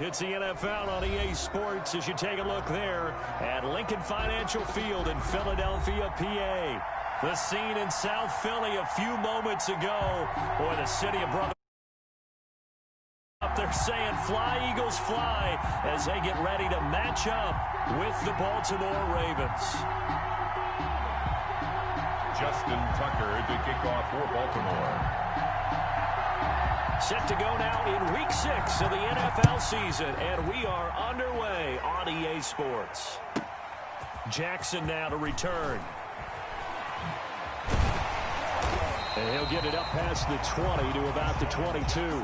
It's the NFL on EA Sports as you take a look there at Lincoln Financial Field in Philadelphia, PA. The scene in South Philly a few moments ago. Boy, the city of brother up there saying, "Fly, Eagles, fly," as they get ready to match up with the Baltimore Ravens. Justin Tucker to kick off for Baltimore. Set to go now in Week 6 of the NFL season, and we are underway on EA Sports. Jackson now to return. And he'll get it up past the 20 to about the 22.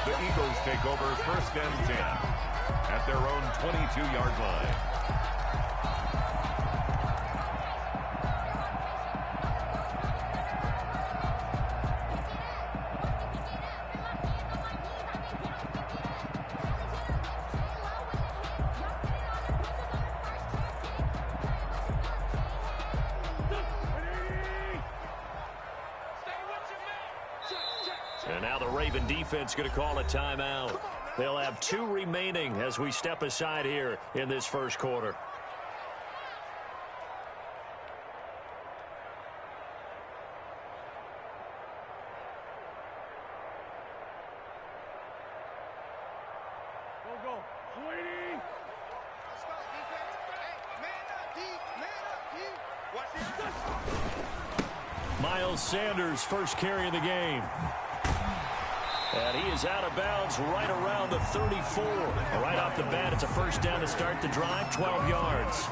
The Eagles take over 1st and 10 at their own 22-yard line. And now the Raven defense going to call a timeout. They'll have 2 remaining as we step aside here in this first quarter. Go. Sweetie! Miles Sanders first carry of the game. And he is out of bounds right around the 34. Right off the bat, it's a first down to start the drive, 12 yards.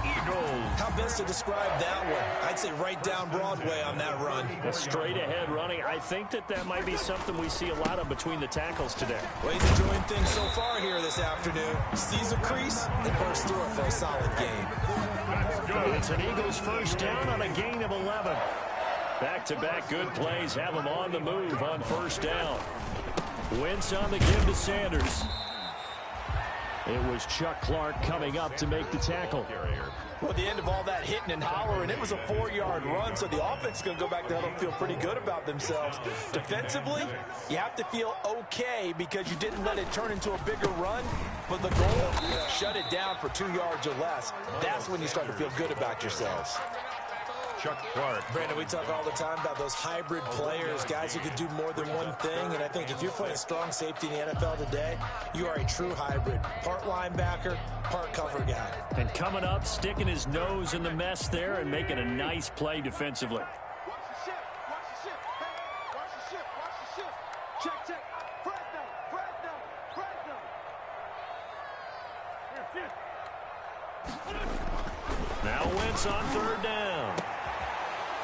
Eagles. How best to describe that one? I'd say right down Broadway on that run. A straight ahead running. I think that might be something we see a lot of between the tackles today. Well, he's enjoying things so far here this afternoon. Sees a crease and bursts through it for a solid game. It's an Eagles first down on a gain of 11. Back-to-back good plays have them on the move on first down. Wentz on the give to Sanders. It was Chuck Clark coming up to make the tackle. Well, at the end of all that hitting and hollering, it was a 4-yard run, so the offense is going to go back to huddle and feel pretty good about themselves. Defensively, you have to feel okay because you didn't let it turn into a bigger run, but the goal, shut it down for 2 yards or less. That's when you start to feel good about yourselves. Chuck Clark. Brandon, we talk all the time about those hybrid players, guys who can do more than one thing, and I think if you're playing strong safety in the NFL today, you are a true hybrid. Part linebacker, part cover guy. And coming up, sticking his nose in the mess there and making a nice play defensively. Now Wentz on third down.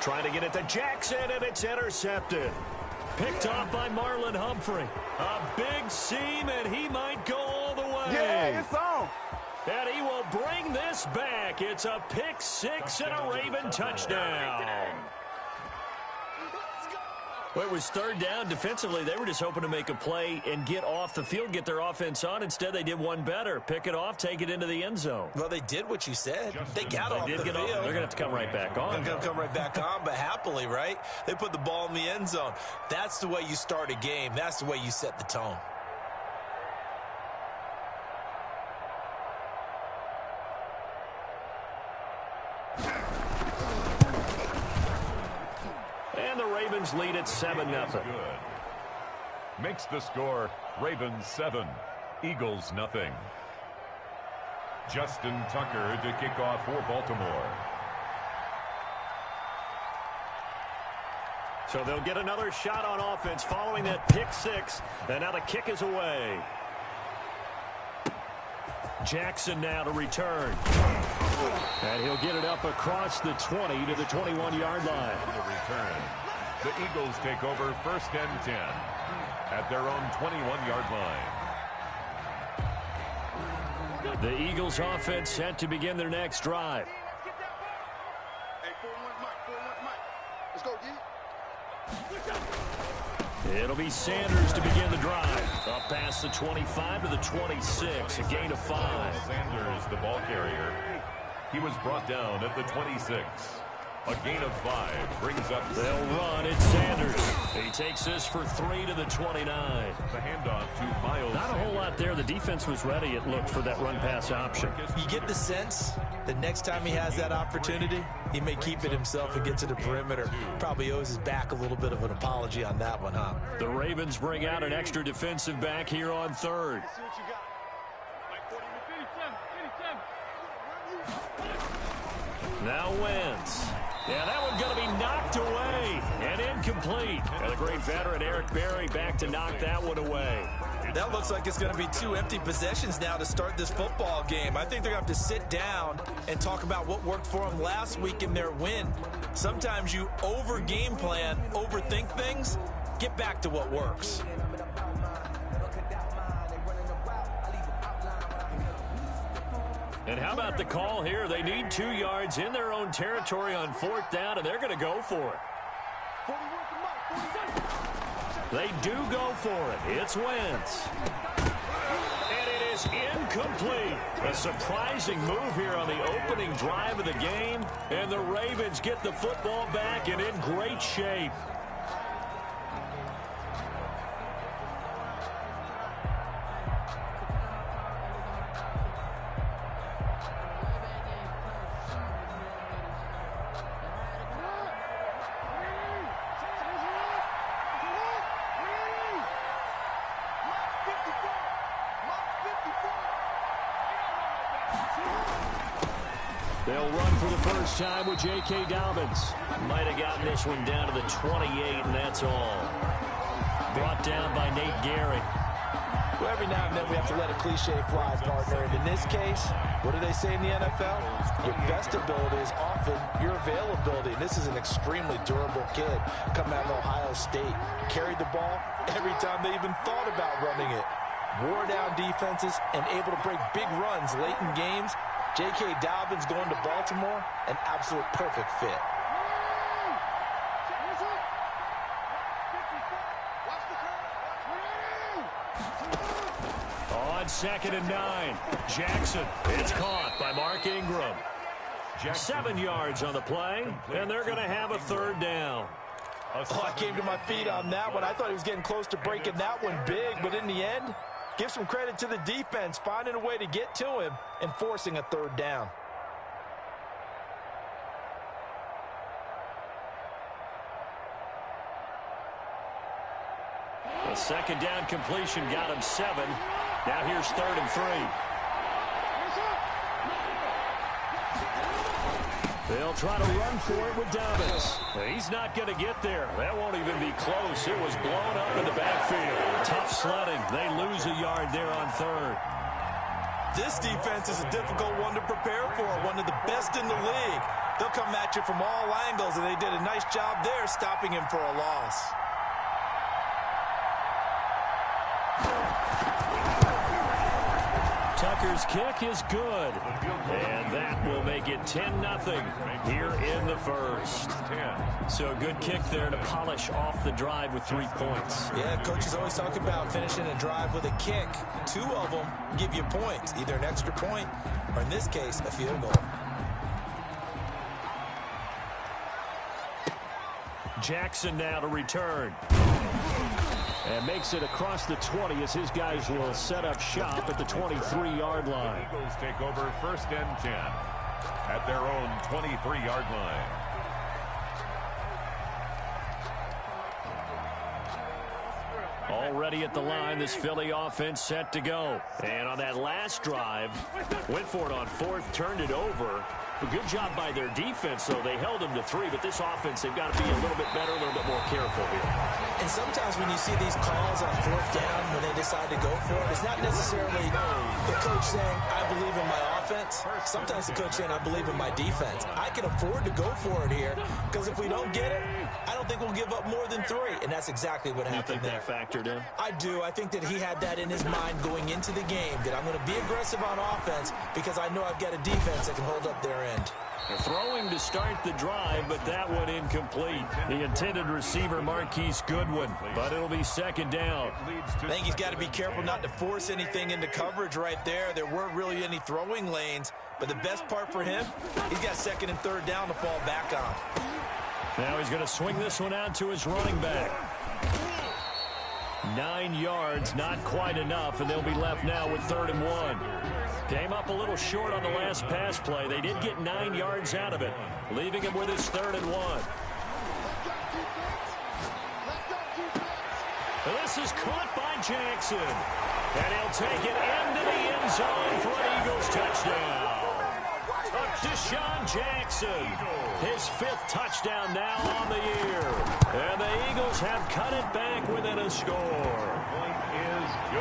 Trying to get it to Jackson, and it's intercepted. Picked off by Marlon Humphrey. A big seam, and he might go all the way. Yeah, it's on. And he will bring this back. It's a pick six and a Raven touchdown. Well, it was third down. Defensively, they were just hoping to make a play and get off the field, get their offense on. Instead, they did one better. Pick it off, take it into the end zone. Well, they did what you said. They got off the field. They're going to have to come right back on. They're going to come right back on, but happily, right? They put the ball in the end zone. That's the way you start a game. That's the way you set the tone. And the Ravens lead at 7-0. Makes the score Ravens 7, Eagles nothing. Justin Tucker to kick off for Baltimore. So they'll get another shot on offense following that pick six. And now the kick is away. Jackson now to return. And he'll get it up across the 20 to the 21-yard line. On the return, the Eagles take over 1st and 10 at their own 21-yard line. The Eagles offense set to begin their next drive. Let's go, D. It'll be Sanders to begin the drive. Up past the 25 to the 26, a gain of 5. Sanders, the ball carrier. He was brought down at the 26. A gain of 5 brings up. They'll run. It's Sanders. He takes this for 3 to the 29. The handoff to Miles. Not a whole lot there. The defense was ready, it looked, for that run-pass option. You get the sense that next time he has that opportunity, he may keep it himself and get to the perimeter. Probably owes his back a little bit of an apology on that one, huh? The Ravens bring out an extra defensive back here on 3rd. Now Wentz. Yeah, that one's going to be knocked away and incomplete. And the great veteran Eric Berry back to knock that one away. That looks like it's going to be 2 empty possessions now to start this football game. I think they're going to have to sit down and talk about what worked for them last week in their win. Sometimes you over-game plan, overthink things, get back to what works. And how about the call here? They need 2 yards in their own territory on 4th down, and they're going to go for it. They do go for it. It's Wentz. And it is incomplete. A surprising move here on the opening drive of the game, and the Ravens get the football back and in great shape. They'll run for the first time with J.K. Dobbins. Might have gotten this one down to the 28, and that's all. Brought down by Nate Gehrig. Well, every now and then we have to let a cliche fly, partner. And in this case, what do they say in the NFL? Your best ability is often your availability. And this is an extremely durable kid coming out of Ohio State. Carried the ball every time they even thought about running it. Wore down defenses and able to break big runs late in games. J.K. Dobbins going to Baltimore, an absolute perfect fit. On 2nd and 9, Jackson. It's caught by Mark Ingram. 7 yards on the play, and they're going to have a 3rd down. Oh, I came to my feet on that one. I thought he was getting close to breaking that one big, but in the end, give some credit to the defense, finding a way to get to him and forcing a 3rd down. The 2nd down completion got him 7. Now here's 3rd and 3. They'll try to run for it with Dobbins. He's not going to get there. That won't even be close. It was blown up in the backfield. Tough sledding. They lose a yard there on 3rd. This defense is a difficult one to prepare for, one of the best in the league. They'll come at you from all angles, and they did a nice job there stopping him for a loss. Tucker's kick is good, and that will make it 10-0 here in the first. So a good kick there to polish off the drive with 3 points. Yeah, coaches always talk about finishing a drive with a kick. 2 of them give you points, either an extra point or, in this case, a field goal. Jackson now to return. And makes it across the 20 as his guys will set up shop at the 23-yard line. The Eagles take over 1st and 10 at their own 23-yard line. Already at the line, this Philly offense set to go. And on that last drive, went for it on 4th, turned it over. A good job by their defense, though. They held them to 3, but this offense, they've got to be a little bit better, a little bit more careful here. And sometimes when you see these calls on 4th down, when they decide to go for it, it's not necessarily the coach saying, I believe in my offense. offense, sometimes the coach saying, I believe in my defense. I can afford to go for it here because if we don't get it, I don't think we'll give up more than 3. And that's exactly what happened there. You think that factored in? I do. I think that he had that in his mind going into the game, that I'm going to be aggressive on offense because I know I've got a defense that can hold up their end. They're throwing to start the drive, but that one incomplete. The intended receiver, Marquise Goodwin, but it'll be second down. I think he's got to be careful not to force anything into coverage right there. There weren't really any throwing lanes, but the best part for him, he's got second and third down to fall back on. Now he's going to swing this one out to his running back. 9 yards, not quite enough, and they'll be left now with 3rd and 1. Came up a little short on the last pass play. They did get 9 yards out of it, leaving him with his 3rd and 1. This is caught by Jackson, and he'll take it into the end zone for an Eagles touchdown. Deshaun Jackson, his 5th touchdown now on the year. And the Eagles have cut it back within a score.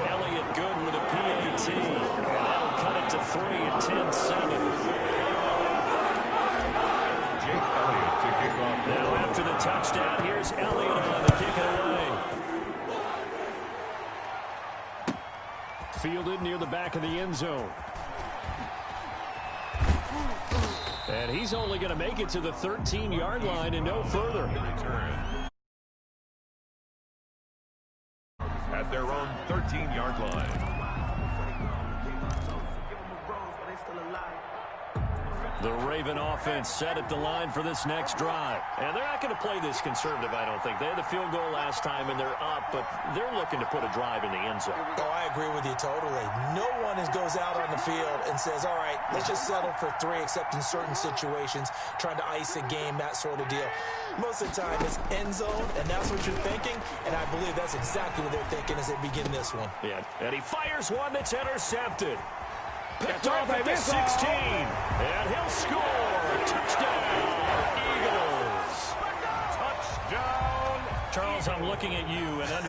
Elliott good with a PAT. And that'll cut it to 3 and 10-7. Now after the touchdown, here's Elliott on to kick it away. Fielded near the back of the end zone. And he's only going to make it to the 13-yard line and no further. At their own 13-yard line. The Raven offense set at the line for this next drive. And they're not going to play this conservative, I don't think. They had the field goal last time, and they're up, but they're looking to put a drive in the end zone. Oh, I agree with you totally. No one goes out on the field and says, all right, let's just settle for 3, except in certain situations, trying to ice a game, that sort of deal. Most of the time, it's end zone, and that's what you're thinking, and I believe that's exactly what they're thinking as they begin this one. Yeah, and he fires one that's intercepted. Picked off at the 16, and he'll score. Touchdown, Eagles. Touchdown. Charles, I'm looking at you, and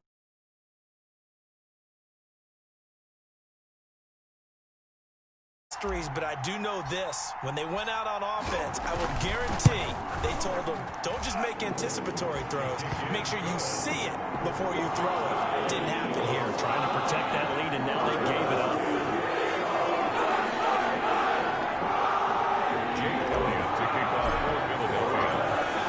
but I do know this. When they went out on offense, I would guarantee they told them, don't just make anticipatory throws. Make sure you see it before you throw it. Didn't happen here. Trying to protect that lead, and now they gave it up.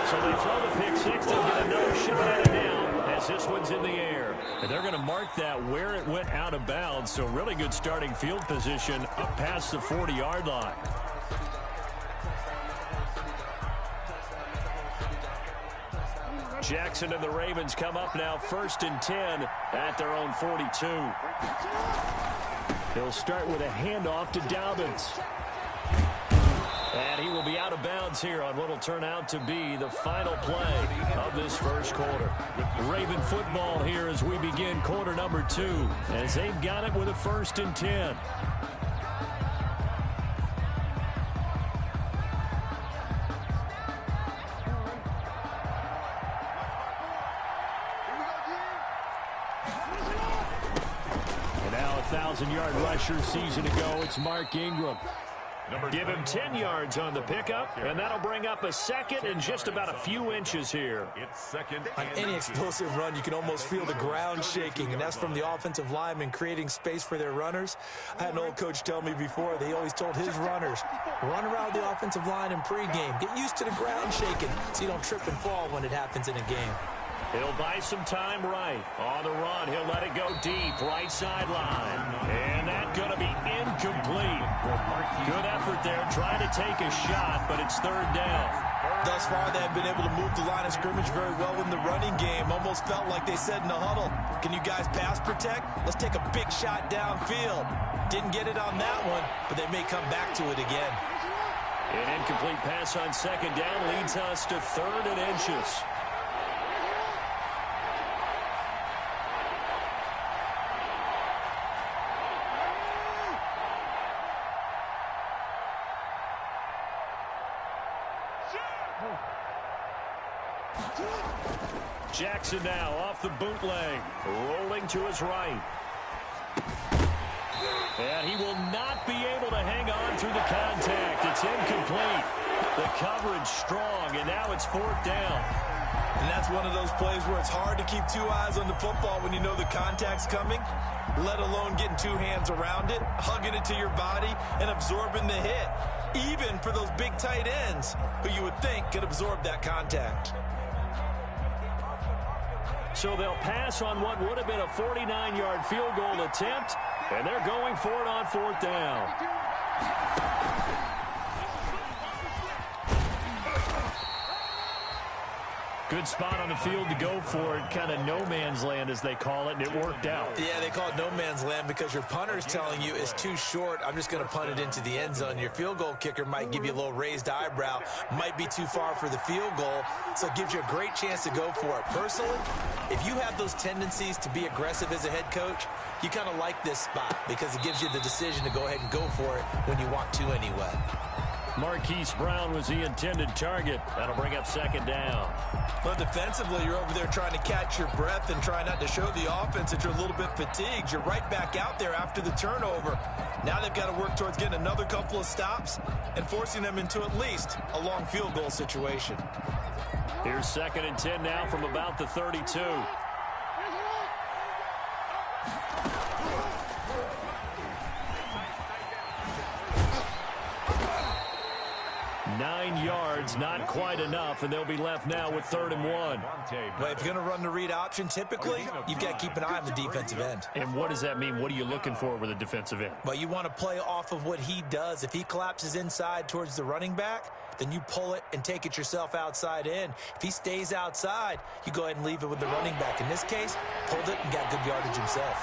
So they throw the pick 6 and get another shot at it now as this one's in the air. And they're going to mark that where it went out of bounds. So really good starting field position up past the 40-yard line. Jackson and the Ravens come up now 1st and 10 at their own 42. They'll start with a handoff to Dobbins. And he will be out of bounds here on what will turn out to be the final play of this first quarter. Raven football here as we begin quarter number 2, as they've got it with a 1st and 10. And now a 1,000-yard rusher season ago, it's Mark Ingram. Give him 10 yards on the pickup, and that'll bring up a 2nd and just about a few inches here. On any explosive run, you can almost feel the ground shaking, and that's from the offensive linemen creating space for their runners. I had an old coach tell me before, they always told his runners, run around the offensive line in pregame. Get used to the ground shaking so you don't trip and fall when it happens in a game. He'll buy some time right. On the run, he'll let it go deep, right sideline. And that's going to be incomplete. Good effort there, trying to take a shot, but it's 3rd down. Thus far, they have been able to move the line of scrimmage very well in the running game. Almost felt like they said in the huddle, can you guys pass protect? Let's take a big shot downfield. Didn't get it on that one, but they may come back to it again. An incomplete pass on 2nd down leads us to 3rd and inches. Jackson now off the bootleg, rolling to his right. And he will not be able to hang on to through the contact. It's incomplete. The coverage strong, and now it's 4th down. And that's one of those plays where it's hard to keep 2 eyes on the football when you know the contact's coming, let alone getting 2 hands around it, hugging it to your body, and absorbing the hit, even for those big tight ends who you would think could absorb that contact. So they'll pass on what would have been a 49-yard field goal attempt, and they're going for it on 4th down. Good spot on the field to go for it, kind of no man's land as they call it, and it worked out. Yeah, they call it no man's land because your punter's telling you it's too short. I'm just going to punt it into the end zone. Your field goal kicker might give you a little raised eyebrow, might be too far for the field goal, so it gives you a great chance to go for it. Personally, if you have those tendencies to be aggressive as a head coach, you kind of like this spot because it gives you the decision to go ahead and go for it when you want to anyway. Marquise Brown was the intended target. That'll bring up 2nd down. Well, defensively, you're over there trying to catch your breath and try not to show the offense that you're a little bit fatigued. You're right back out there after the turnover. Now they've got to work towards getting another couple of stops and forcing them into at least a long field goal situation. Here's 2nd and 10 now from about the 32. 9 yards, not quite enough, and they'll be left now with 3rd and 1. Well, if you're going to run the read option, typically, you've got to keep an eye on the defensive end. And what does that mean? What are you looking for with a defensive end? Well, you want to play off of what he does. If he collapses inside towards the running back, then you pull it and take it yourself outside in. If he stays outside, you go ahead and leave it with the running back. In this case, pulled it and got good yardage himself.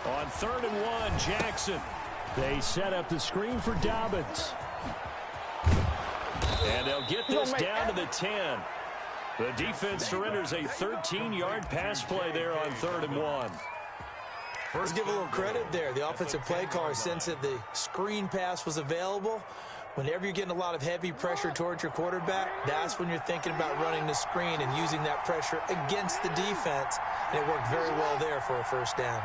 On 3rd and 1, Jackson. They set up the screen for Dobbins. And they'll get this down to the 10. The defense surrenders a 13-yard pass play there on 3rd and 1. Let's give a little credit there. The offensive play caller sensed that the screen pass was available. Whenever you're getting a lot of heavy pressure towards your quarterback, that's when you're thinking about running the screen and using that pressure against the defense. And it worked very well there for a 1st down.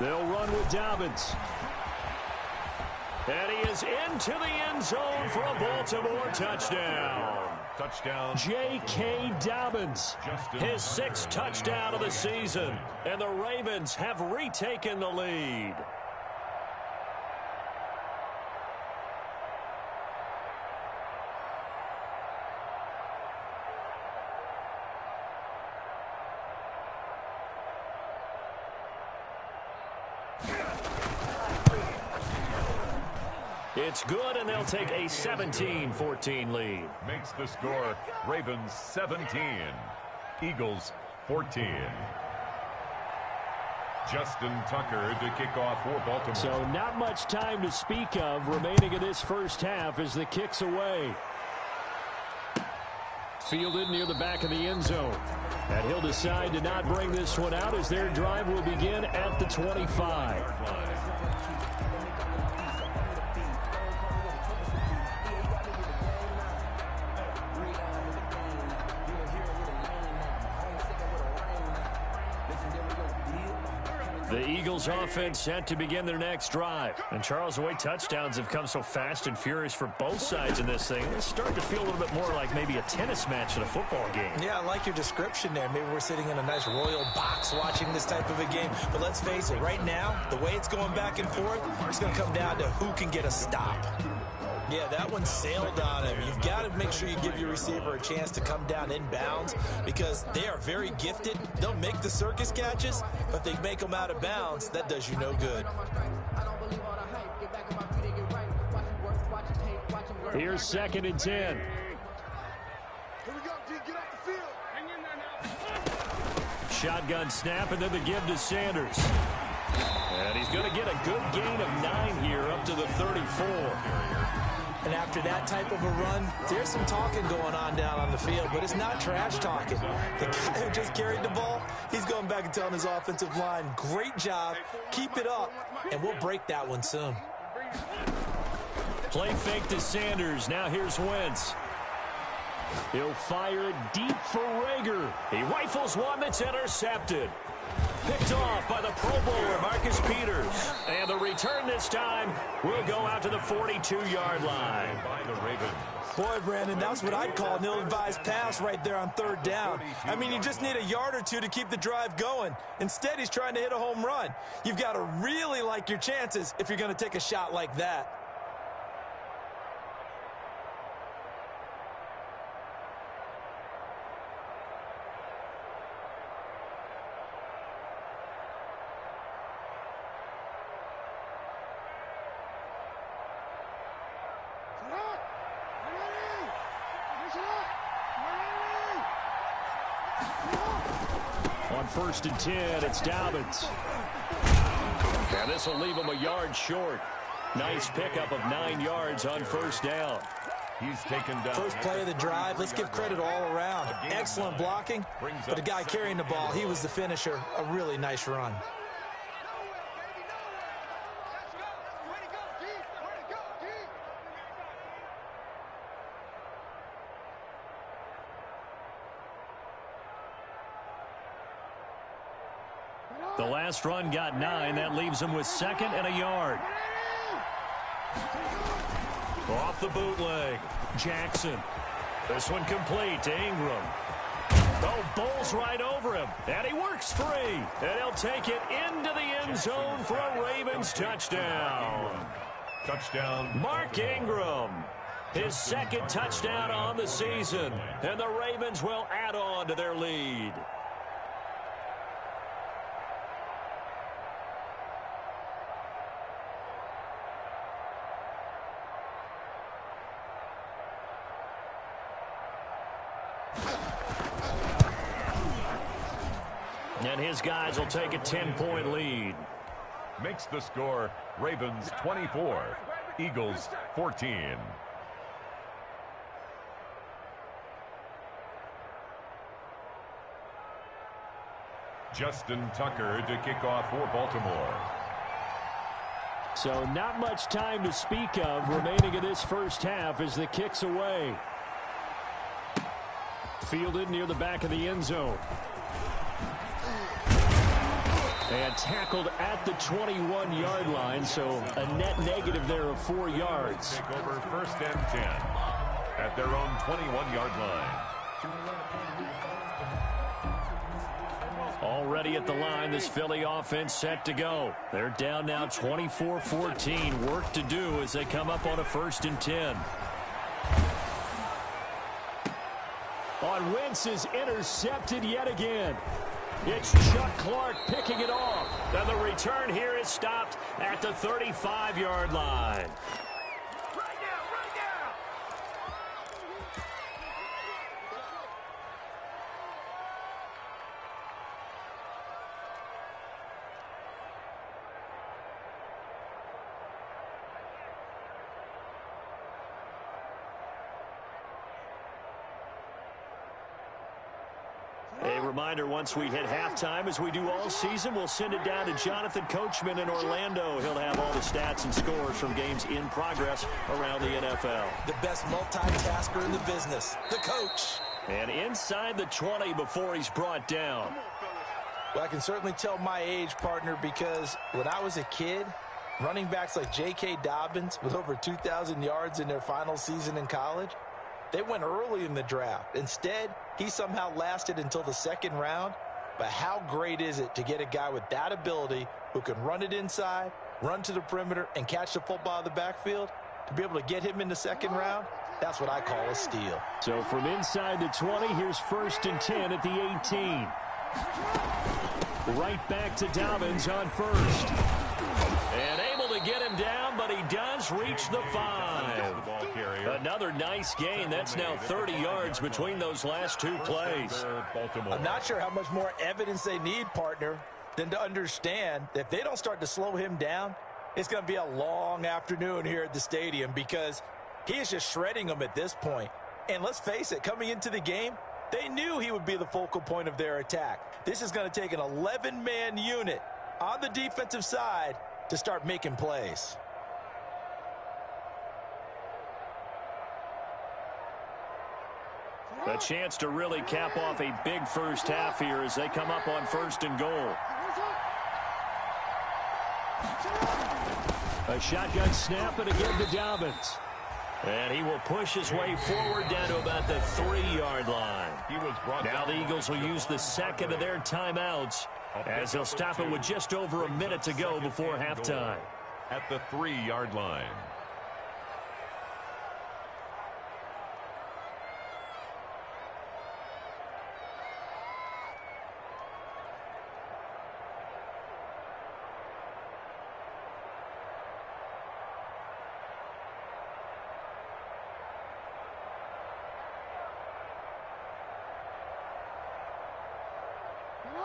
They'll run with Dobbins. And he is into the end zone for a Baltimore touchdown. Touchdown. J.K. Dobbins, his 6th touchdown of the season. And the Ravens have retaken the lead. It's good, and they'll take a 17-14 lead. Makes the score Ravens 17, Eagles 14. Justin Tucker to kick off for Baltimore. So not much time to speak of remaining in this first half as the kick's away. Fielded near the back of the end zone. And he'll decide to not bring this one out as their drive will begin at the 25. The Eagles offense set to begin their next drive. And Charles, the way touchdowns have come so fast and furious for both sides in this thing, it's starting to feel a little bit more like maybe a tennis match in a football game. Yeah, I like your description there. Maybe we're sitting in a nice royal box watching this type of a game. But let's face it, right now, the way it's going back and forth, it's going to come down to who can get a stop. Yeah, that one sailed on him. You've got to make sure you give your receiver a chance to come down inbounds because they are very gifted. They'll make the circus catches, but if they make them out of bounds, that does you no good. Here's 2nd and 10. Here we go, D. Get off the field. Shotgun snap, and then the give to Sanders. And he's going to get a good gain of 9 here up to the 34. And after that type of a run, there's some talking going on down on the field, but it's not trash talking. The guy who just carried the ball, he's going back and telling his offensive line, great job, keep it up, and we'll break that one soon. Play fake to Sanders. Now here's Wentz. He'll fire it deep for Rager. He rifles one that's intercepted. Picked off by the Pro Bowler, Marcus Peters. And the return this time will go out to the 42-yard line. By the Ravens. Boy, Brandon, that's what I'd call an ill-advised pass right there on third down. I mean, you just need a yard or two to keep the drive going. Instead, he's trying to hit a home run. You've got to really like your chances if you're going to take a shot like that. On 1st and 10, it's Dobbins. And this will leave him a yard short. Nice pickup of 9 yards on 1st down. He's taken down. First play of the drive, let's give credit all around. Excellent blocking, but the guy carrying the ball, he was the finisher. A really nice run. The last run got 9. That leaves him with 2nd and a yard. Off the bootleg. Jackson. This one complete to Ingram. Oh, bowls right over him. And he works free. And he'll take it into the end zone for a Ravens touchdown. Touchdown. Mark Ingram. His 2nd touchdown on the season. And the Ravens will add on to their lead. And his guys will take a 10-point lead. Makes the score Ravens 24, Eagles 14. Justin Tucker to kick off for Baltimore. So not much time to speak of remaining in this first half as the kick's away. Fielded near the back of the end zone. And tackled at the 21-yard line, so a net negative there of 4 yards. Take over 1st and 10 at their own 21-yard line. Already at the line, this Philly offense set to go. They're down now 24-14. Work to do as they come up on a 1st and 10. On Wentz is intercepted yet again. It's Chuck Clark picking it off. And the return here is stopped at the 35-yard line. A reminder, once we hit halftime, as we do all season, we'll send it down to Jonathan Coachman in Orlando. He'll have all the stats and scores from games in progress around the NFL. The best multitasker in the business, the coach. And inside the 20 before he's brought down. Well, I can certainly tell my age, partner, because when I was a kid, running backs like J.K. Dobbins with over 2,000 yards in their final season in college, they went early in the draft. Instead, he somehow lasted until the 2nd round. But how great is it to get a guy with that ability who can run it inside, run to the perimeter, and catch the football in the backfield? To be able to get him in the 2nd round, that's what I call a steal. So from inside the 20, here's 1st and 10 at the 18. Right back to Dobbins on 1st. And able to get him down, but he does reach the 5. Another nice gain. That's now 30 yards between those last 2 plays. I'm not sure how much more evidence they need, partner, than to understand that if they don't start to slow him down, it's going to be a long afternoon here at the stadium, because He is just shredding them at this point. And let's face it, coming into the game, they knew he would be the focal point of their attack. This is going to take an 11-man unit on the defensive side to start making plays. A chance to really cap off a big first half here as they come up on 1st and goal. A shotgun snap, and again to Dobbins. And he will push his way forward down to about the 3-yard line. Now the Eagles will use the second of their timeouts as they'll stop it with just over a minute to go before halftime. At the 3-yard line.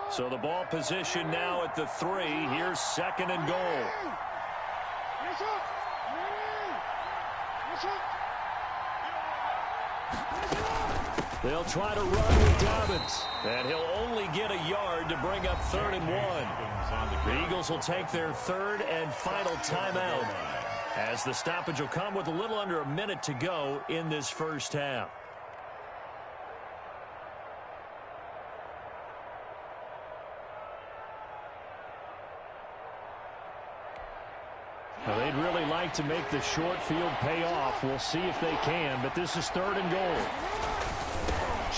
So the ball position now at the 3. Here's 2nd and goal. They'll try to run with Dobbins. And he'll only get a yard to bring up 3rd and 1. The Eagles will take their 3rd and final timeout as the stoppage will come with a little under a minute to go in this first half. Well, they'd really like to make the short field pay off. We'll see if they can, but this is 3rd and goal.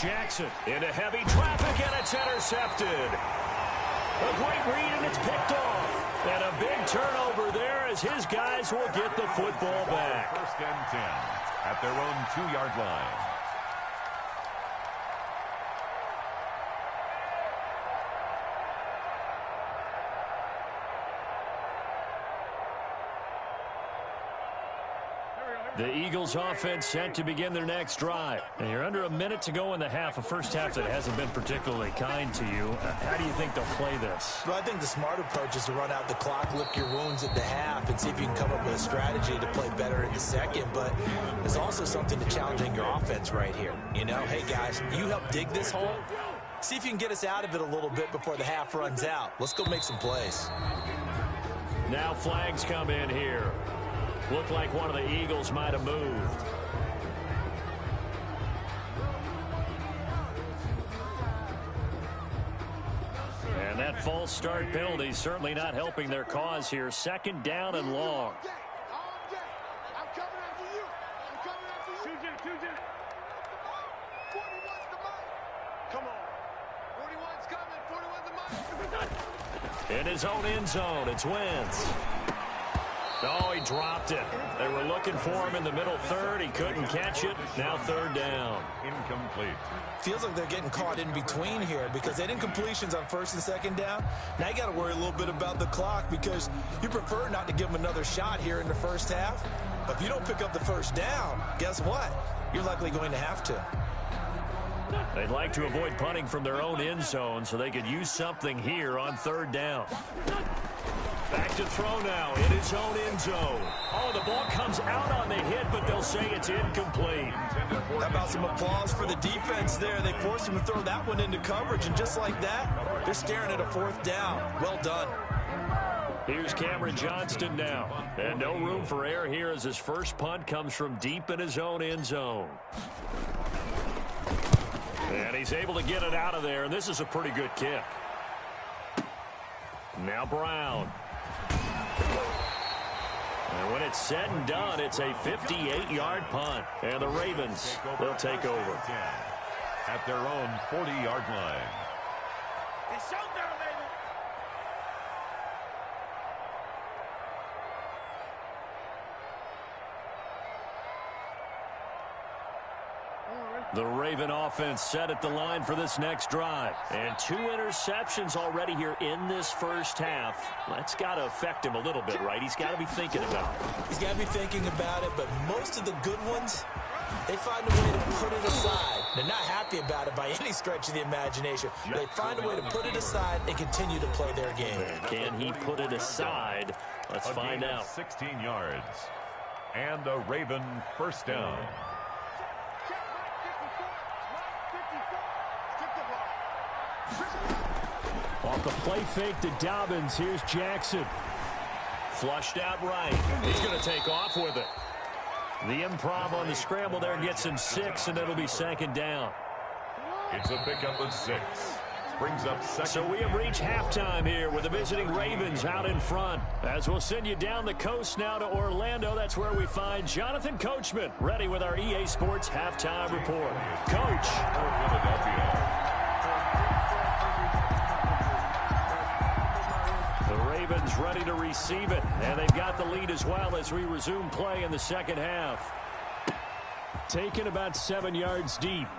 Jackson into heavy traffic, and it's intercepted. A great read, and it's picked off. And a big turnover there as his guys will get the football back. 1st and 10 at their own 2-yard line. The Eagles offense set to begin their next drive. And you're under a minute to go in the half, a first half that hasn't been particularly kind to you. How do you think they'll play this? Well, I think the smart approach is to run out the clock, lick your wounds at the half, and see if you can come up with a strategy to play better in the second. But there's also something to challenging your offense right here. You know, hey, guys, you help dig this hole. See if you can get us out of it a little bit before the half runs out. Let's go make some plays. Now flags come in here. Looked like one of the Eagles might have moved. And that false start penalty certainly not helping their cause here. 2nd down and long. I'm coming after you. I'm coming after you. 41's the money. Come on. 41's coming. 41's the money. In his own end zone, it's Wentz. Oh, he dropped it. They were looking for him in the middle 3rd. He couldn't catch it. Now 3rd down. Incomplete. Feels like they're getting caught in between here because they didn't completions on 1st and 2nd down. Now you got to worry a little bit about the clock because you prefer not to give them another shot here in the first half. But if you don't pick up the 1st down, guess what? You're likely going to have to. They'd like to avoid punting from their own end zone so they could use something here on 3rd down. Back to throw now in his own end zone. Oh, the ball comes out on the hit, but they'll say it's incomplete. How about some applause for the defense there? They forced him to throw that one into coverage, and just like that, they're staring at a 4th down. Well done. Here's Cameron Johnston now. And no room for error here as his first punt comes from deep in his own end zone. And he's able to get it out of there, and this is a pretty good kick. Now Brown. And when it's said and done, it's a 58-yard punt. And the Ravens, they'll take over. At their own 40-yard line. It's showtime, baby. The Raven offense set at the line for this next drive. And 2 interceptions already here in this first half. That's got to affect him a little bit, right? He's got to be thinking about it. He's got to be thinking about it, but most of the good ones, they find a way to put it aside. They're not happy about it by any stretch of the imagination. They find a way to put it aside and continue to play their game. Can he put it aside? Let's find out. 16 yards. And a Raven first down. Off the play fake to Dobbins, here's Jackson. Flushed out right. He's going to take off with it. The improv on the scramble there gets him 6, and it'll be second down. It's a pickup of 6. Brings up second. So we have reached halftime here with the visiting Ravens out in front. As we'll send you down the coast now to Orlando, that's where we find Jonathan Coachman ready with our EA Sports halftime report. Coach. The Ravens ready to receive it, and they've got the lead as well as we resume play in the second half. Taken about 7 yards deep.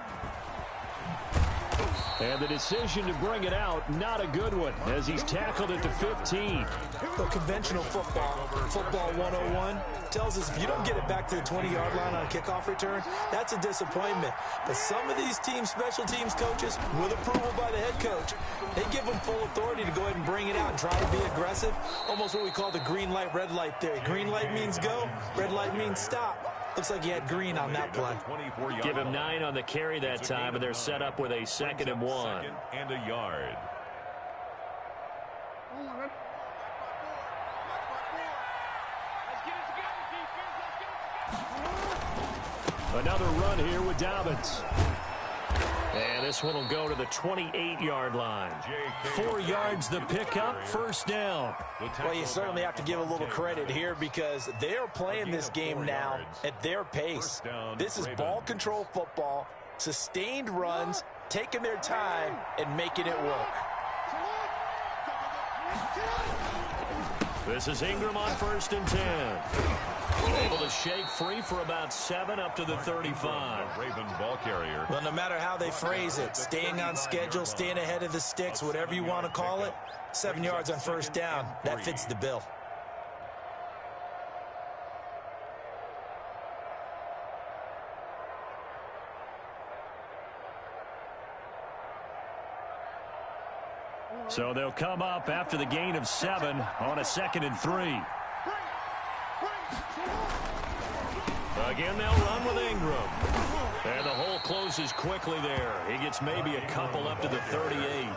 And the decision to bring it out, not a good one, as he's tackled it to 15. Well, conventional football 101, tells us if you don't get it back to the 20-yard line on a kickoff return, that's a disappointment. But some of these special teams coaches, with approval by the head coach, they give them full authority to go ahead and bring it out and try to be aggressive. Almost what we call the green light, red light theory. Green light means go, red light means stop. Looks like he had green on that play. Give him 9 on the carry that time, and they're set up with a 2nd and 1. Second and a yard. Another run here with Dobbins. And this one will go to the 28-yard line. 4 yards the pickup, first down. Well, you certainly have to give a little credit here because they are playing this game now at their pace. This is ball control football, sustained runs, taking their time and making it work. This is Ingram on 1st and 10. Able to shake free for about 7 up to the 35. Raven ball carrier. Well, no matter how they phrase it, staying on schedule, staying ahead of the sticks, whatever you want to call it, 7 yards on 1st down, that fits the bill. So they'll come up after the gain of 7 on a 2nd and 3. Again, they'll run with Ingram. And the hole closes quickly there. He gets maybe a couple up to the 38.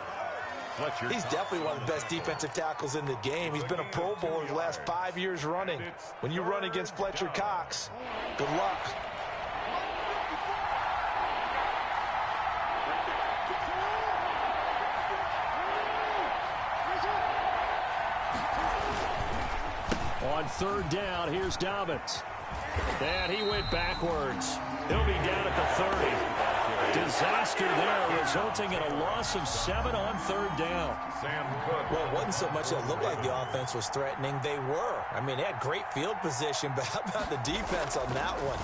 He's definitely one of the best defensive tackles in the game. He's been a Pro Bowler the last 5 years running. When you run against Fletcher Cox, good luck. On 3rd down, here's Dobbins. And he went backwards. He'll be down at the 30. Disaster there, resulting in a loss of 7 on 3rd down. Well, it wasn't so much that it looked like the offense was threatening. They were. I mean, they had great field position, but how about the defense on that one?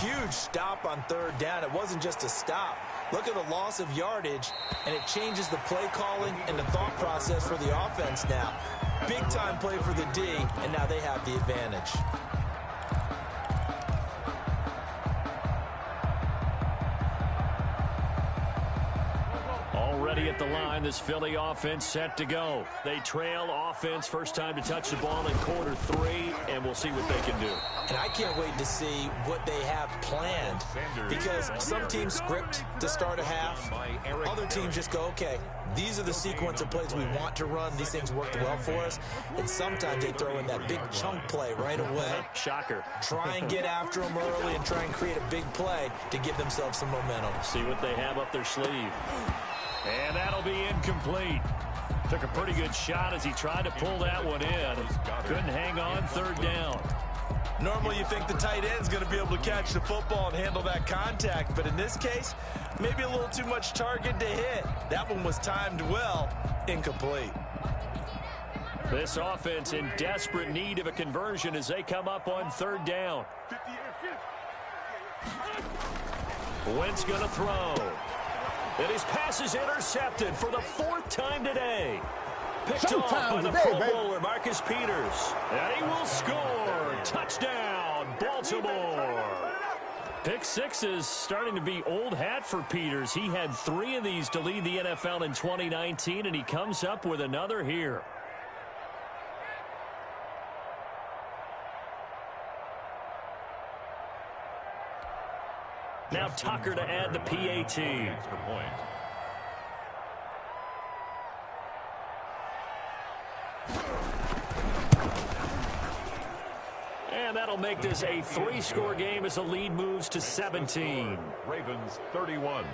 Huge stop on 3rd down. It wasn't just a stop. Look at the loss of yardage, and it changes the play calling and the thought process for the offense now. Big-time play for the D, and now they have the advantage. Already at the line, this Philly offense set to go. They trail offense, first time to touch the ball in quarter 3, and we'll see what they can do. And I can't wait to see what they have planned, because some teams script to start a half. Other teams just go, okay, these are the sequence of plays we want to run. These things worked well for us. And sometimes they throw in that big chunk play right away. Shocker. Try and get after them early and try and create a big play to give themselves some momentum. See what they have up their sleeve. And that'll be incomplete. Took a pretty good shot as he tried to pull that one in. Couldn't hang on 3rd down. Normally you think the tight end's going to be able to catch the football and handle that contact, but in this case, maybe a little too much target to hit. That one was timed well, incomplete. This offense in desperate need of a conversion as they come up on 3rd down. Wentz going to throw. And his pass is intercepted for the 4th time today. Picked off by the Pro Bowler, Marcus Peters. And he will score. Touchdown, Baltimore. Pick 6 is starting to be old hat for Peters. He had 3 of these to lead the NFL in 2019, and he comes up with another here. Now Tucker to add the PAT. Extra point. And that'll make this a 3-score game as the lead moves to 17. Ravens 31,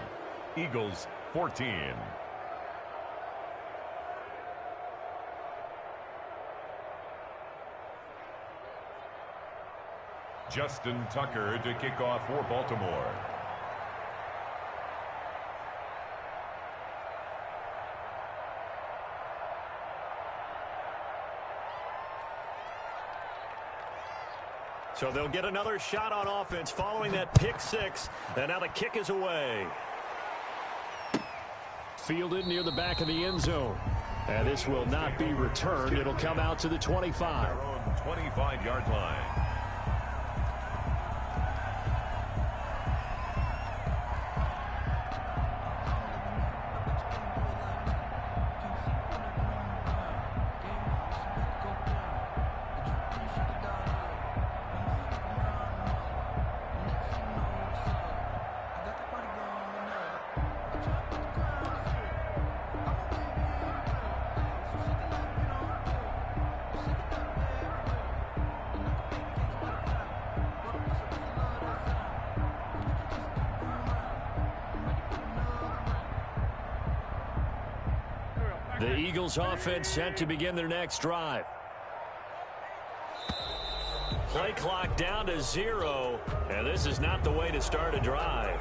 Eagles 14. Justin Tucker to kick off for Baltimore. So they'll get another shot on offense following that pick six. And now the kick is away. Fielded near the back of the end zone. And this will not be returned. It'll come out to the 25. Their own 25-yard line. The Eagles offense set to begin their next drive. Play clock down to 0, and this is not the way to start a drive.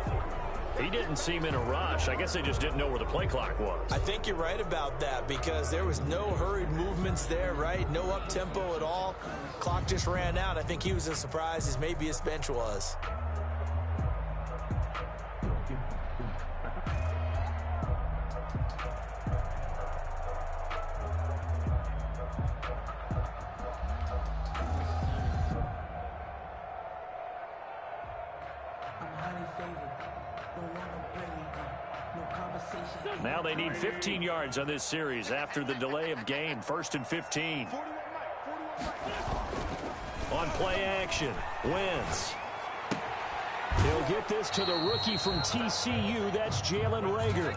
He didn't seem in a rush. I guess they just didn't know where the play clock was. I think you're right about that because there was no hurried movements there, right? No up-tempo at all. Clock just ran out. I think he was as surprised as maybe his bench was. Now they need 15 yards on this series after the delay of game. 1st and 15. On play action, Wentz. He'll get this to the rookie from TCU. That's Jalen Reagor.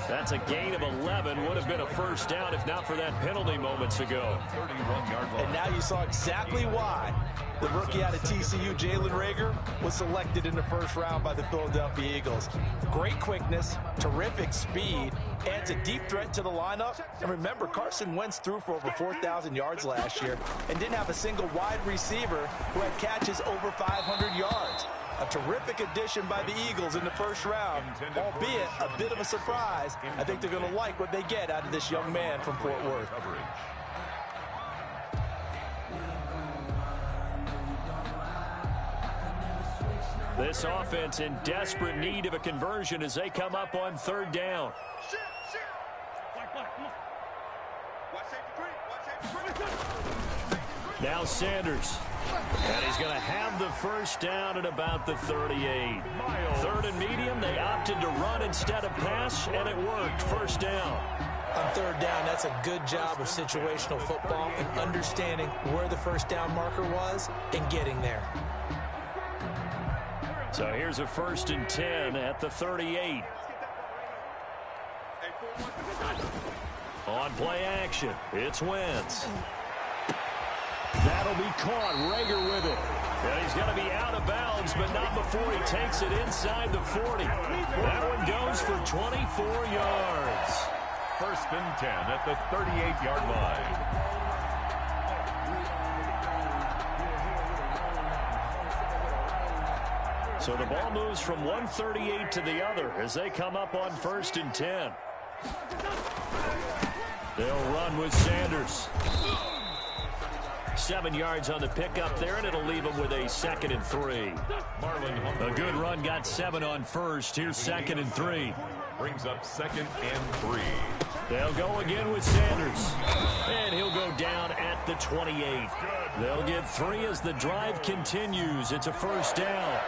That's a gain of 11. Would have been a first down if not for that penalty moments ago. 31-yard line. And now you saw exactly why the rookie out of TCU, Jalen Reagor, was selected in the first round by the Philadelphia Eagles. Great quickness, terrific speed, adds a deep threat to the lineup. And remember, Carson Wentz threw for over 4,000 yards last year and didn't have a single wide receiver who had catches over 500 yards. A terrific addition by the Eagles in the first round, albeit a bit of a surprise. I think they're going to like what they get out of this young man from Fort Worth. This offense in desperate need of a conversion as they come up on 3rd down. Now Sanders. And he's going to have the first down at about the 38. 3rd and medium, they opted to run instead of pass, and it worked. First down. On 3rd down, that's a good job of situational football and understanding where the first down marker was and getting there. So here's a 1st and 10 at the 38. On play action, it's Wentz. That'll be caught. Reagor with it. And he's going to be out of bounds, but not before he takes it inside the 40. That one goes for 24 yards. 1st and 10 at the 38-yard line. So the ball moves from 138 to the other as they come up on 1st and 10. They'll run with Sanders. 7 yards on the pickup there, and it'll leave them with a 2nd and 3. A good run got 7 on 1st. Here's 2nd and 3. Brings up 2nd and 3. They'll go again with Sanders. And he'll go down at the 28. They'll get 3 as the drive continues. It's a first down.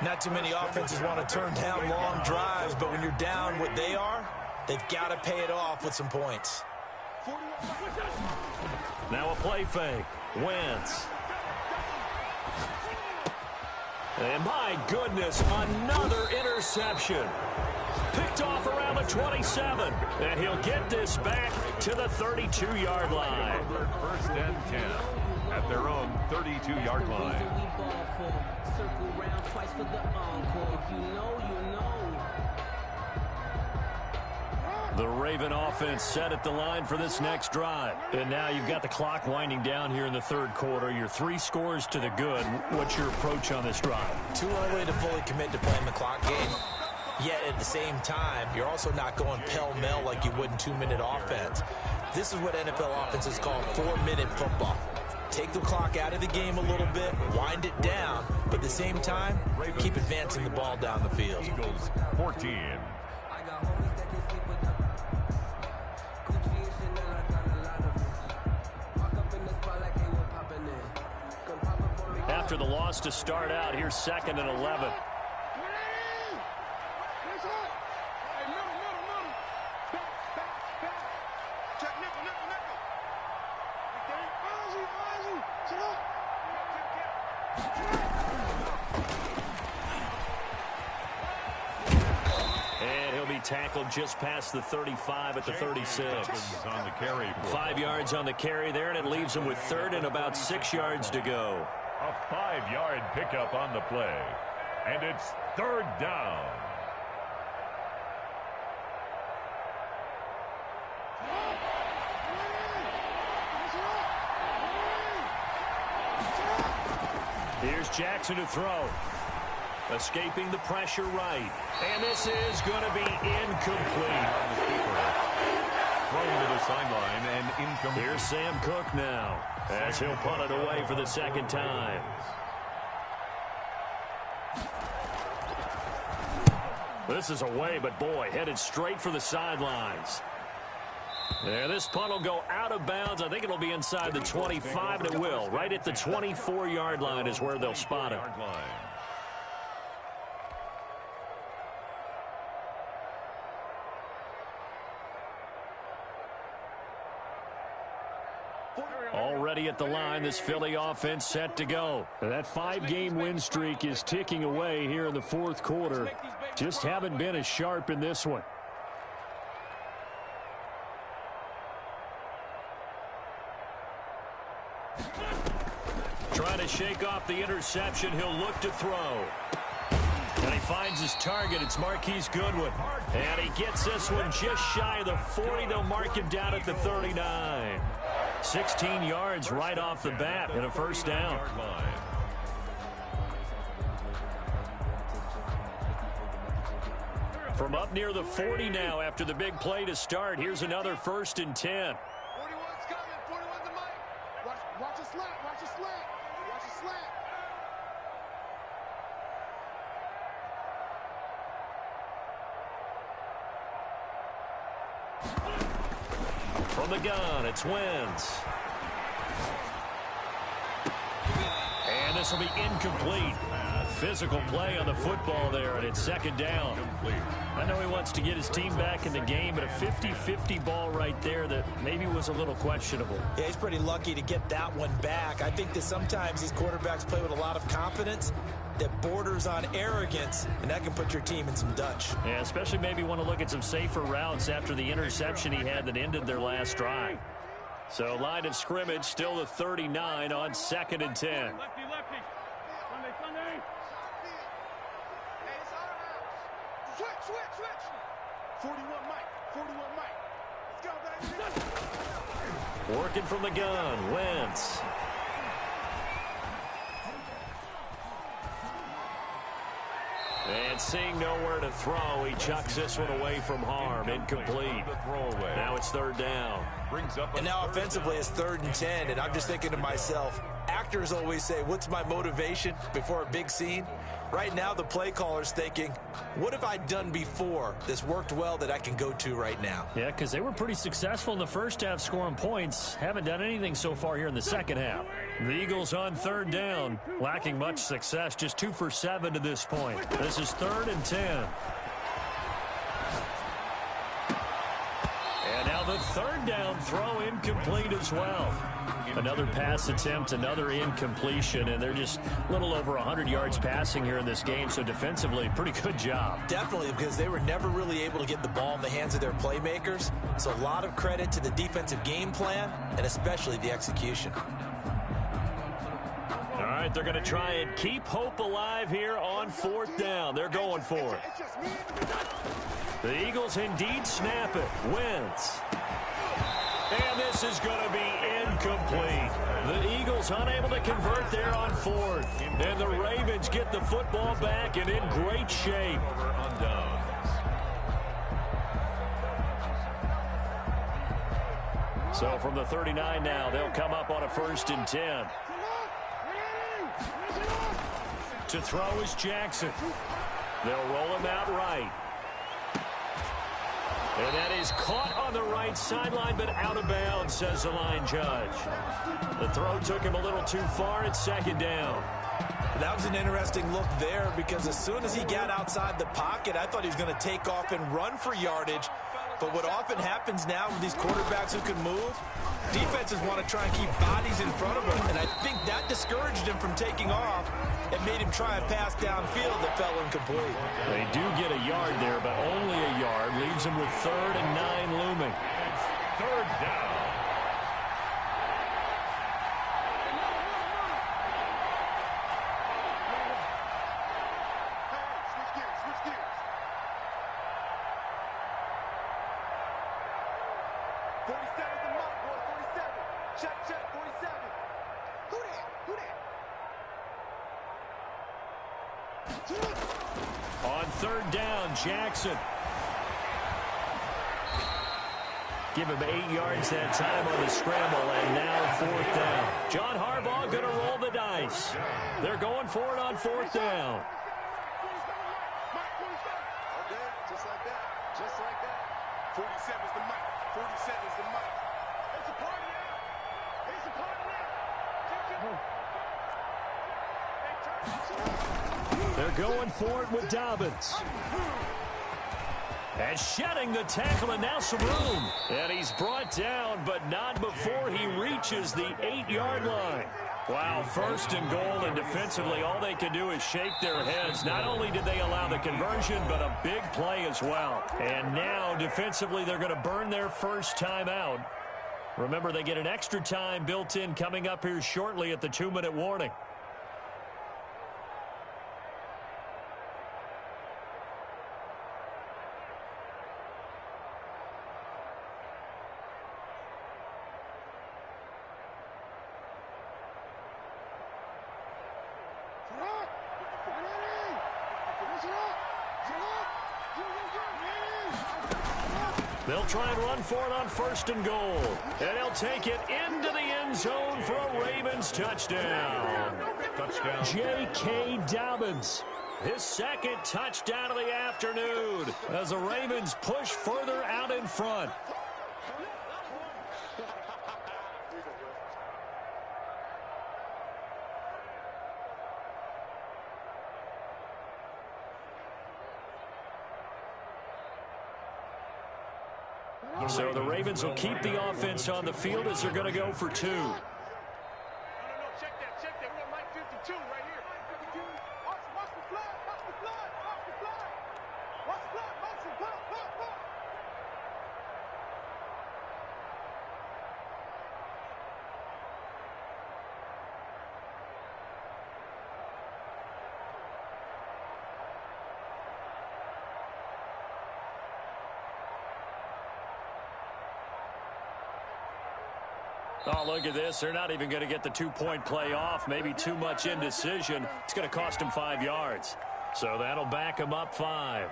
Not too many offenses want to turn down long drives, but when you're down what they are, they've got to pay it off with some points. Now a play fake. Wentz. And my goodness, another interception. Picked off around the 27. And he'll get this back to the 32-yard line. First and 10 at their own 32-yard line. The Raven offense set at the line for this next drive. And now you've got the clock winding down here in the third quarter. You're 3 scores to the good. What's your approach on this drive? Too early to fully commit to playing the clock game. Yet at the same time, you're also not going pell-mell like you would in 2-minute offense. This is what NFL offenses call 4-minute football. Take the clock out of the game a little bit, wind it down, but at the same time, keep advancing the ball down the field. Eagles 14. After the loss to start out, here's 2nd and 11. And he'll be tackled just past the 35 at the 36. On the carry. 5 yards on the carry there, and it leaves him with 3rd and about 6 yards to go. A 5-yard pickup on the play. And it's 3rd down. Here's Jackson to throw. Escaping the pressure right. And this is going to be incomplete. Thrown to the sideline and incomplete. Here's Sam Cook now, as he'll punt it away for the 2nd time. This is away, but boy, headed straight for the sidelines. There, this punt will go out of bounds. I think it'll be inside the 25, and it will. Right at the 24-yard line is where they'll spot it. Already at the line, this Philly offense set to go. That 5-game win streak is ticking away here in the 4th quarter. Just haven't been as sharp in this one. Trying to shake off the interception. He'll look to throw. And he finds his target. It's Marquise Goodwin. And he gets this one just shy of the 40. They'll mark him down at the 39. 16 yards right off the bat and a 1st down. From up near the 40 now after the big play to start. Here's another 1st and 10. 41's coming. 41's the mic. Watch a slant. Watch a slant. Watch a slant. From the gun, it's Wentz. And this will be incomplete. Physical play on the football there, and it's 2nd down. I know he wants to get his team back in the game, but a 50-50 ball right there that maybe was a little questionable. Yeah, he's pretty lucky to get that one back. I think that sometimes these quarterbacks play with a lot of confidence that borders on arrogance, and that can put your team in some Dutch. Yeah, especially maybe want to look at some safer routes after the interception he had that ended their last drive. So line of scrimmage, still the 39 on 2nd and 10. Lefty. Sunday. Hey, it's out of bounds. Switch. 41 Mike. Let's go, baby. Working from the gun, Wentz. And seeing nowhere to throw, he chucks this one away from harm. Incomplete. Now it's 3rd down. And now offensively it's 3rd and 10, and I'm just thinking to myself, actors always say, what's my motivation before a big scene? Right now the play caller's thinking, what have I done before that's worked well that I can go to right now? Yeah, because they were pretty successful in the first half scoring points. Haven't done anything so far here in the second half. The Eagles on 3rd down, lacking much success, just 2 for 7 to this point. This is 3rd and 10. And now Now the third down throw incomplete as well. Another pass attempt, another incompletion, and they're just a little over 100 yards passing here in this game, so defensively, pretty good job. Definitely, because they were never really able to get the ball in the hands of their playmakers, so a lot of credit to the defensive game plan, and especially the execution. All right, they're going to try and keep hope alive here on fourth down. They're going for it. The Eagles indeed snap it. Wentz. And this is going to be incomplete. The Eagles unable to convert there on fourth. And the Ravens get the football back and in great shape. So from the 39 now, they'll come up on a 1st and 10. To throw is Jackson. They'll roll him out right. And that is caught on the right sideline, but out of bounds, says the line judge. The throw took him a little too far at 2nd down. That was an interesting look there because as soon as he got outside the pocket, I thought he was going to take off and run for yardage. But what often happens now with these quarterbacks who can move, defenses want to try and keep bodies in front of them. And I think that discouraged him from taking off and made him try a pass downfield that fell incomplete. They do get a yard there, but only a yard. Leaves them with 3rd and 9 looming. 3rd down. On 3rd down, Jackson. Give him 8 yards that time on the scramble, and now 4th down. John Harbaugh going to roll the dice. They're going for it on 4th down. Just like that. Just like that. 47 is the mic. 47 is the mic. It's a party now. It's a party now. They're going for it with Dobbins. And shedding the tackle, and now some room. And he's brought down, but not before he reaches the 8-yard line. Wow, 1st and goal, and defensively, all they can do is shake their heads. Not only did they allow the conversion, but a big play as well. And now, defensively, they're going to burn their first time out. Remember, they get an extra time built in coming up here shortly at the 2-minute warning. They'll try and run for it on 1st and goal. And he'll take it into the end zone for a Ravens touchdown. J.K. Dobbins. His 2nd touchdown of the afternoon as the Ravens push further out in front. So the Ravens will keep the offense on the field as they're going to go for 2. No, check that. We got Mike 52 right here. Mike 52. Watch the flag. Watch the flag. Watch the flag. Watch the flag. Watch the flag. Oh, look at this. They're not even going to get the 2-point play off. Maybe too much indecision. It's going to cost them 5 yards. So that'll back them up 5.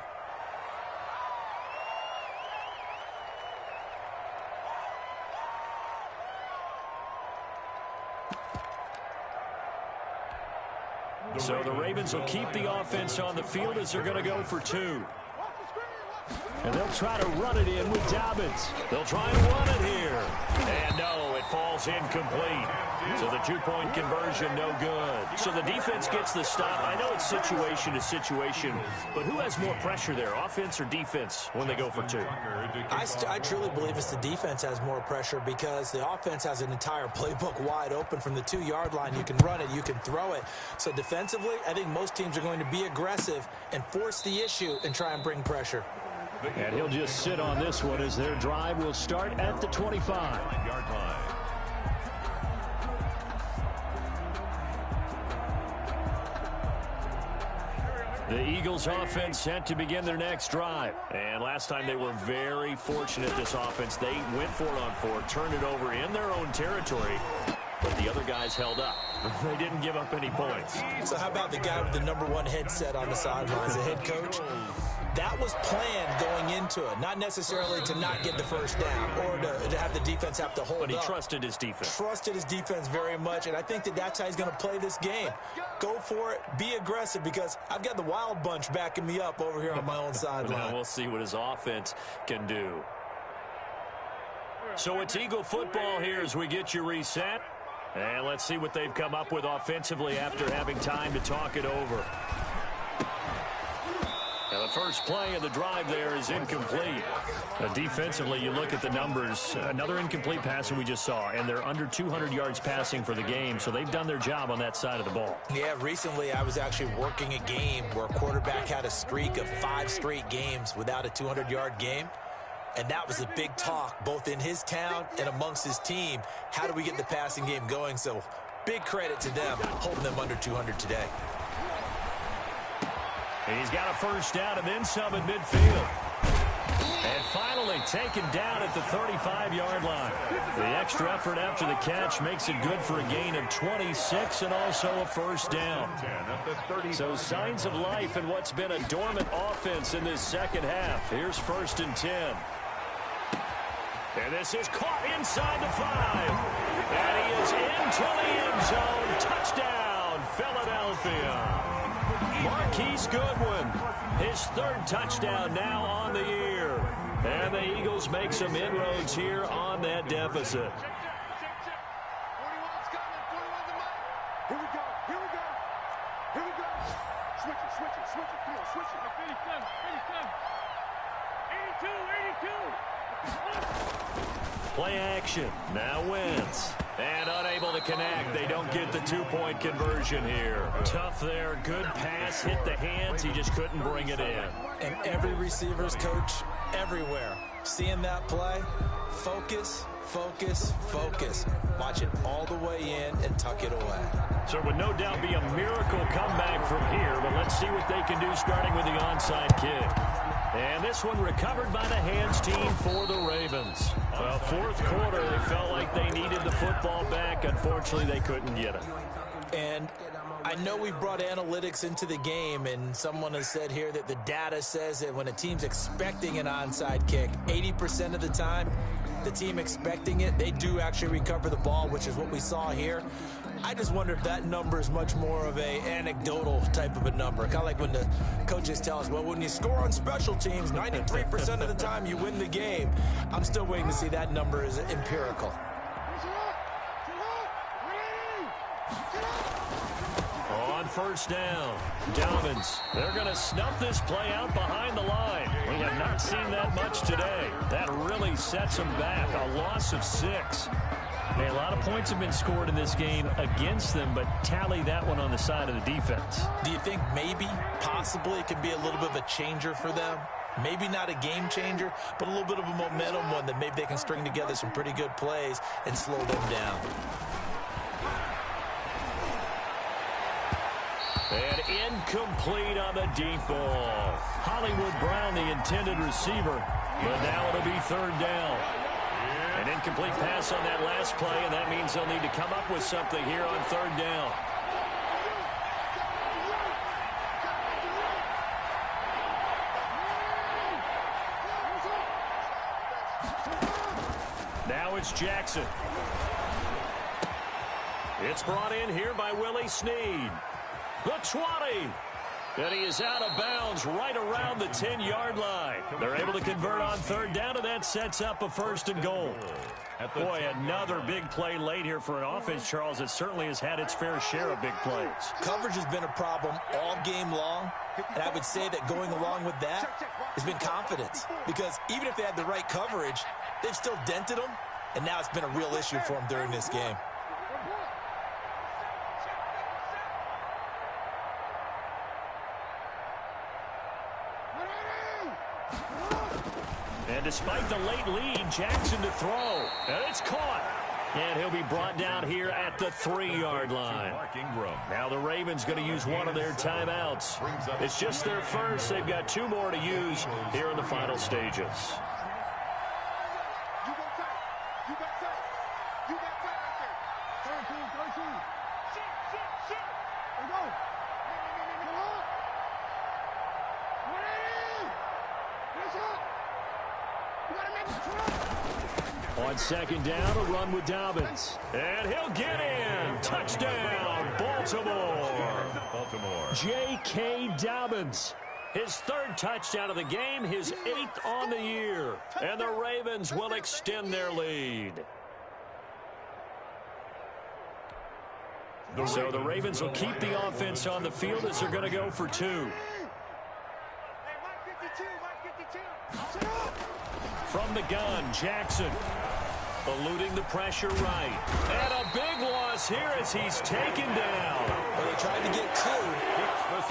So the Ravens will keep the offense on the field as they're going to go for 2. And they'll try to run it in with Dobbins. They'll try and run it here. And no, it falls ball's incomplete. So the two-point conversion, no good. So the defense gets the stop. I know it's situation to situation, but who has more pressure there, offense or defense, when they go for two? I truly believe it's the defense has more pressure because the offense has an entire playbook wide open from the 2-yard line. You can run it, you can throw it. So defensively, I think most teams are going to be aggressive and force the issue and try and bring pressure. And he'll just sit on this one as their drive will start at the 25-yard line. The Eagles offense set to begin their next drive. And last time they were very fortunate, this offense. They went for it on 4, turned it over in their own territory, but the other guys held up. They didn't give up any points. So how about the guy with the #1 headset on the sidelines, the head coach? That was planned going into it, not necessarily to not get the first down or to have the defense have to hold up. But he trusted his defense. Trusted his defense very much, and I think that's how he's going to play this game. Go for it, be aggressive, because I've got the wild bunch backing me up over here on my own sideline. Now we'll see what his offense can do. So it's Eagle football here as we get you reset. And let's see what they've come up with offensively after having time to talk it over. Now, the first play of the drive there is incomplete. Defensively, you look at the numbers. Another incomplete pass we just saw, and they're under 200 yards passing for the game, so they've done their job on that side of the ball. Yeah, recently I was actually working a game where a quarterback had a streak of 5 straight games without a 200-yard game, and that was a big talk, both in his town and amongst his team. How do we get the passing game going? So big credit to them, holding them under 200 today. He's got a first down and then some in midfield. And finally taken down at the 35-yard line. The extra effort after the catch makes it good for a gain of 26 and also a first down. So signs of life in what's been a dormant offense in this second half. Here's 1st and 10. And this is caught inside the 5. And he is into the end zone. Touchdown, Philadelphia. Marquise Goodwin, his 3rd touchdown now on the year. And the Eagles make some inroads here on that deficit. Check. 41's coming. 41's the mic. Here we go. Switch it. Come on, switch it. 87. 82. Play action. Now Wentz. And unable to connect. They don't get the 2-point conversion here. Tough there. Good pass. Hit the hands. He just couldn't bring it in. And every receiver's coach everywhere. Seeing that play, focus. Watch it all the way in and tuck it away. So it would no doubt be a miracle comeback from here, but let's see what they can do starting with the onside kick. And this one recovered by the hands team for the Ravens. Well, 4th quarter, they felt like they needed the football back. Unfortunately, they couldn't get it. And I know we brought analytics into the game, and someone has said here that the data says that when a team's expecting an onside kick, 80% of the time, the team expecting it, they do actually recover the ball, which is what we saw here. I just wonder if that number is much more of a anecdotal type of a number. Kind of like when the coaches tell us, well, when you score on special teams, 93% of the time you win the game. I'm still waiting to see that number is empirical. On 1st down, Dobbins. They're going to snuff this play out behind the line. We have not seen that much today. That really sets them back. A loss of 6. A lot of points have been scored in this game against them, but tally that one on the side of the defense. Do you think maybe, possibly, it could be a little bit of a changer for them? Maybe not a game changer, but a little bit of a momentum one that maybe they can string together some pretty good plays and slow them down. And incomplete on the deep ball. Hollywood Brown, the intended receiver, but now it'll be 3rd down. An incomplete pass on that last play, and that means they'll need to come up with something here on 3rd down. Now it's Jackson. It's brought in here by Willie Snead. The 20. And he is out of bounds right around the 10-yard line. They're able to convert on third down, and that sets up a 1st and goal. Boy, another big play late here for an offense, Charles, that certainly has had its fair share of big plays. Coverage has been a problem all game long, and I would say that going along with that has been confidence. Because even if they had the right coverage, they've still dented them, and now it's been a real issue for them during this game. And despite the late lead, Jackson to throw. And it's caught. And he'll be brought down here at the 3-yard line. Now the Ravens going to use one of their timeouts. It's just their first. They've got 2 more to use here in the final stages. On 2nd down, a run with Dobbins. And he'll get in. Touchdown, Baltimore. J.K. Dobbins. His 3rd touchdown of the game, his 8th on the year. And the Ravens will extend their lead. So the Ravens will keep the offense on the field as they're going to go for 2. From the gun, Jackson. Eluding the pressure right. And a big loss here as he's taken down. Well, they tried to get 2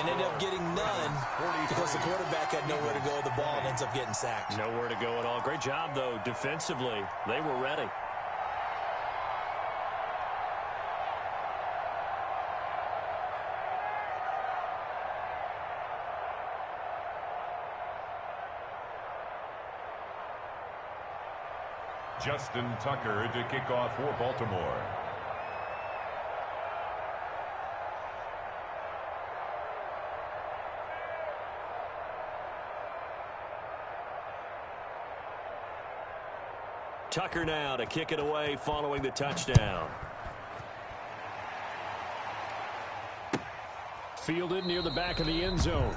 and ended up getting none because the quarterback had nowhere to go with the ball and ends up getting sacked. Nowhere to go at all. Great job, though, defensively. They were ready. Justin Tucker to kick off for Baltimore. Tucker now to kick it away following the touchdown. Fielded near the back of the end zone.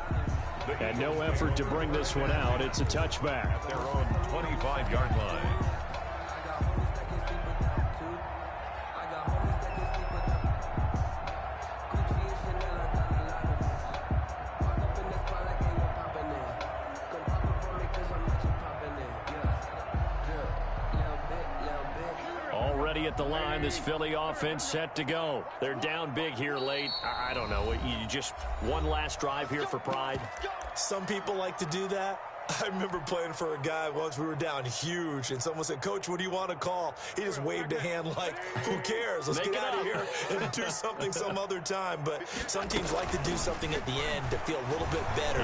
And no effort to bring this one out. It's a touchback. At their own 25-yard line. Already at the line, this Philly offense set to go. They're down big here late. I don't know. You just one last drive here for pride? Some people like to do that. I remember playing for a guy once. We were down huge, and someone said, "Coach, what do you want to call?" He just waved a hand like, who cares? Let's get out of here and do something some other time. But some teams like to do something at the end to feel a little bit better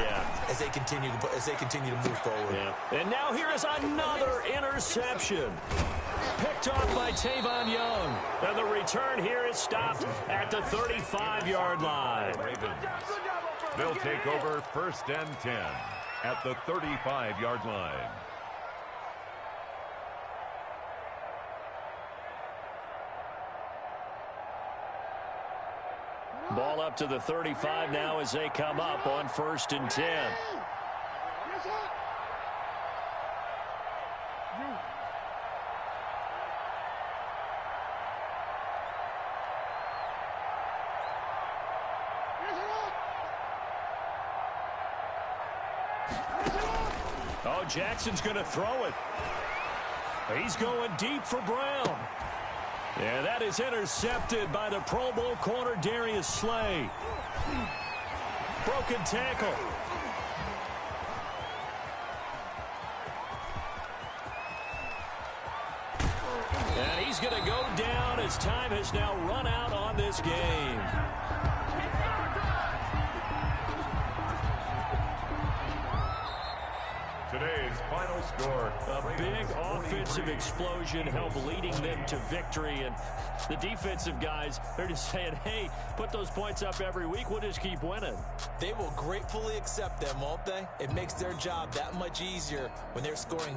as they continue to move forward. Yeah. And now here is another interception. Picked off by Tavon Young. And the return here is stopped at the 35-yard line. Ravens. They'll take over 1st and 10 at the 35-yard line. Ball up to the 35 now as they come up on 1st and 10. Oh, Jackson's going to throw it. He's going deep for Brown. And that is intercepted by the Pro Bowl corner Darius Slay. Broken tackle. And he's going to go down as time has now run out on this game. Today's final score. A big offensive explosion helped leading them to victory. And the defensive guys, they're just saying, hey, put those points up every week. We'll just keep winning. They will gratefully accept them, won't they? It makes their job that much easier when they're scoring that